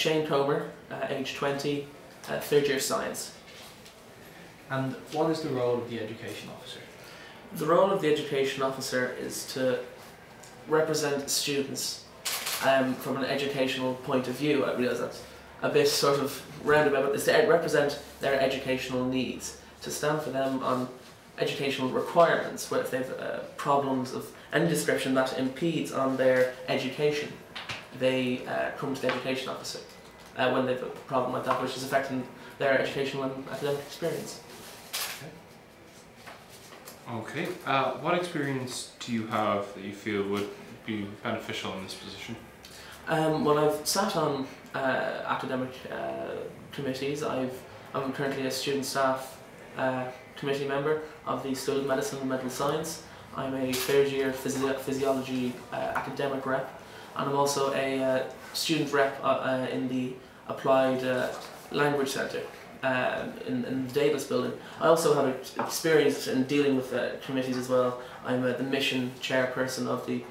Shane Comer, age 20, third year science. And what is the role of the education officer? The role of the education officer is to represent students from an educational point of view. I realise that's a bit sort of roundabout, but it's to represent their educational needs, to stand for them on educational requirements, where if they have problems of any description that impedes on their education, they come to the education officer when they have a problem like that which is affecting their educational and academic experience. Okay. What experience do you have that you feel would be beneficial in this position? Well, I've sat on academic committees. I'm currently a student staff committee member of the School of Medicine and Mental Science. I'm a third year physiology academic rep, and I'm also a student rep in the Applied Language Centre in the Davis building. I also have experience in dealing with committees as well. I'm the mission chairperson of the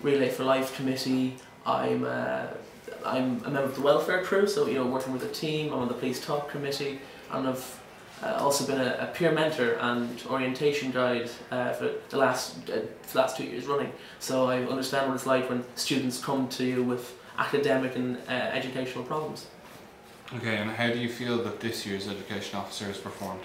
Relay for Life committee. I'm a member of the welfare crew, so working with a team. I'm on the police talk committee, and I've also been a peer mentor and orientation guide for the last 2 years running. So I understand what it's like when students come to you with academic and educational problems. Okay, and how do you feel that this year's education officer has performed?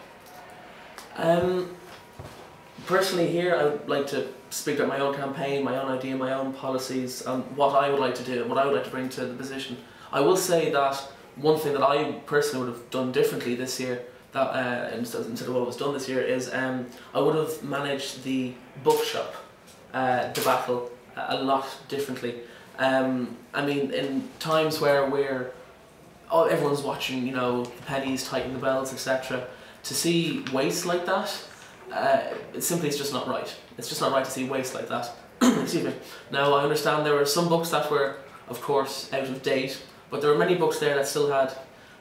Personally here, I would like to speak about my own campaign, my own idea, my own policies, and what I would like to do, what I would like to bring to the position. I will say that one thing that I personally would have done differently this year, that instead of what was done this year, is I would have managed the bookshop debacle a lot differently. I mean, in times where everyone's watching, the pennies tighten the bells, etc., to see waste like that, it's just not right. It's just not right to see waste like that. Excuse me. Now, I understand there were some books that were, of course, out of date, but there were many books there that still had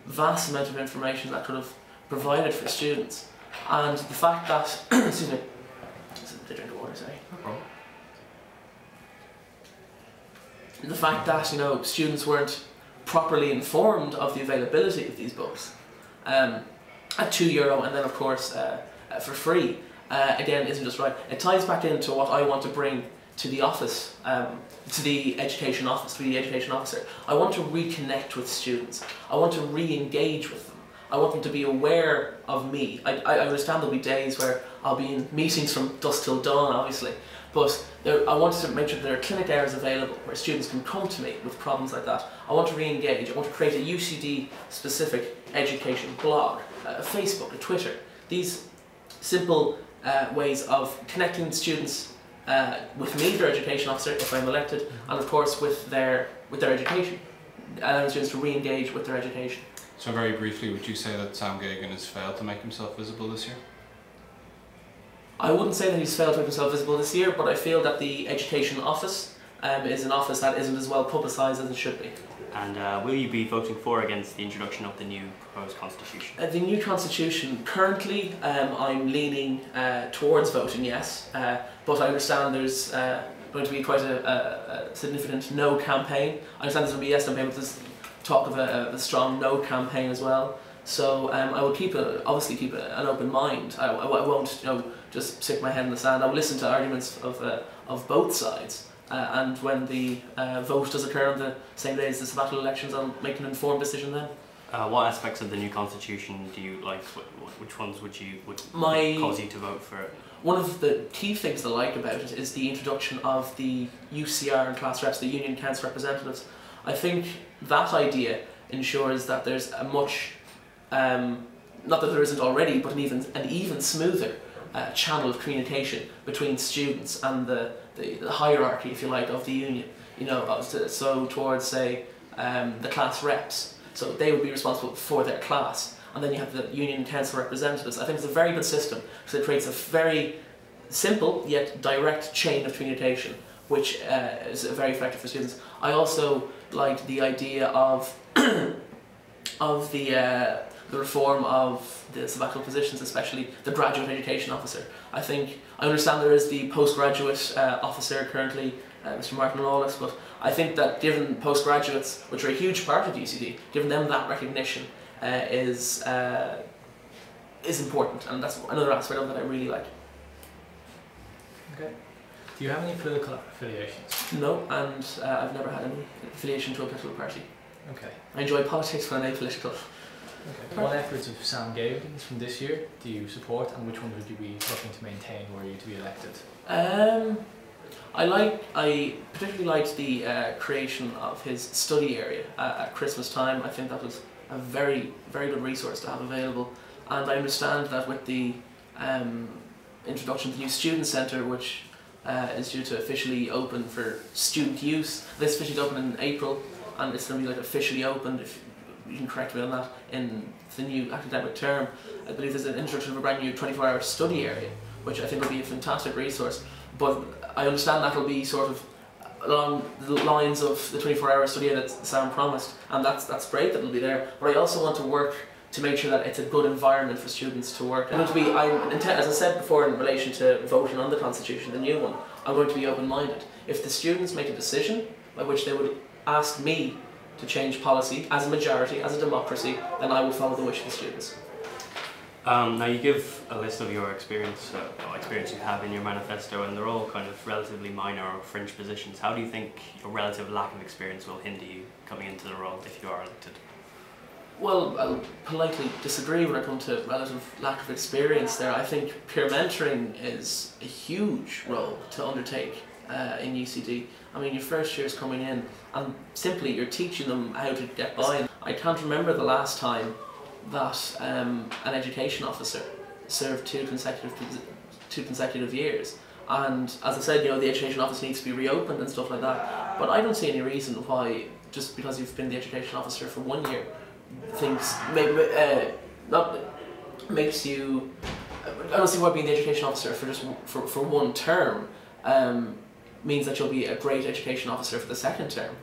vast amount of information that could have provided for students. And the fact that, excuse me, a drink of water, sorry. No problem. The fact that, students weren't properly informed of the availability of these books at €2 and then, of course, for free, again, isn't just right. It ties back into what I want to bring to the office, to the education office, to the education officer. I want to reconnect with students. I want to re-engage with them. I want them to be aware of me. I understand there'll be days where I'll be in meetings from dusk till dawn, obviously, but I want to make sure that there are clinic hours available where students can come to me with problems like that. I want to re-engage. I want to create a UCD-specific education blog, a Facebook, a Twitter. These simple ways of connecting students with me, their education officer, if I'm elected, and of course with their education, allowing students to re-engage with their education. So very briefly, would you say that Sam Gagan has failed to make himself visible this year? I wouldn't say that he's failed to make himself visible this year, but I feel that the education office is an office that isn't as well publicised as it should be. And will you be voting for or against the introduction of the new proposed constitution? The new constitution, currently I'm leaning towards voting yes, but I understand there's going to be quite a significant no campaign. I understand there's going to be a yes campaign, but there's talk of a strong no campaign as well. So I will obviously keep an open mind. I won't just stick my head in the sand. I will listen to arguments of both sides. And when the vote does occur on the same day as the sabbatical elections, I'll make an informed decision then. What aspects of the new constitution do you like? Which ones would cause you to vote for it? One of the key things that I like about it is the introduction of the UCR and class reps, the Union Council representatives. I think that idea ensures that there's a much, not that there isn't already, but an even smoother channel of communication between students and the hierarchy, if you like, of the union. So towards, say, the class reps. So they would be responsible for their class. And then you have the union council representatives. I think it's a very good system because it creates a very simple yet direct chain of communication, which is very effective for students. I also like the idea of the reform of the sabbatical positions, especially the graduate education officer. I understand there is the postgraduate officer currently Mr. Martin and all this, but I think that given postgraduates, which are a huge part of UCD, giving them that recognition is important, and that's another aspect of it that I really like. Okay. Do you have any political affiliations? No, and I've never had any affiliation to a political party. Okay. I enjoy politics, but I'm apolitical. Okay. What efforts of Sam Gavigan's from this year do you support, and which ones would you be looking to maintain were you to be elected? I particularly liked the creation of his study area at Christmas time. I think that was a very, very good resource to have available, and I understand that with the introduction to the new student centre, which is due to officially open for student use. This officially opened in April, and it's going to be like officially opened, if you can correct me on that, in the new academic term. I believe there's an introduction of a brand new 24-hour study area, which I think will be a fantastic resource. But I understand that will be sort of along the lines of the 24-hour study that Sam promised, and that's great that it'll be there. But I also want to work to make sure that it's a good environment for students to work. I'm going to be, as I said before in relation to voting on the Constitution, the new one, I'm going to be open-minded. If the students make a decision by which they would ask me to change policy as a majority, as a democracy, then I will follow the wish of the students. Now you give a list of your experience you have in your manifesto, and they're all kind of relatively minor or fringe positions. How do you think your relative lack of experience will hinder you coming into the role if you are elected? Well, I'll politely disagree when I come to relative lack of experience there. I think peer mentoring is a huge role to undertake in UCD. I mean, your first year's coming in and simply you're teaching them how to get by. I can't remember the last time that an education officer served two consecutive years. And as I said, the education office needs to be reopened and stuff like that. But I don't see any reason why, just because you've been the education officer for 1 year, things makes you. I don't see why being the education officer for one term means that you'll be a great education officer for the second term.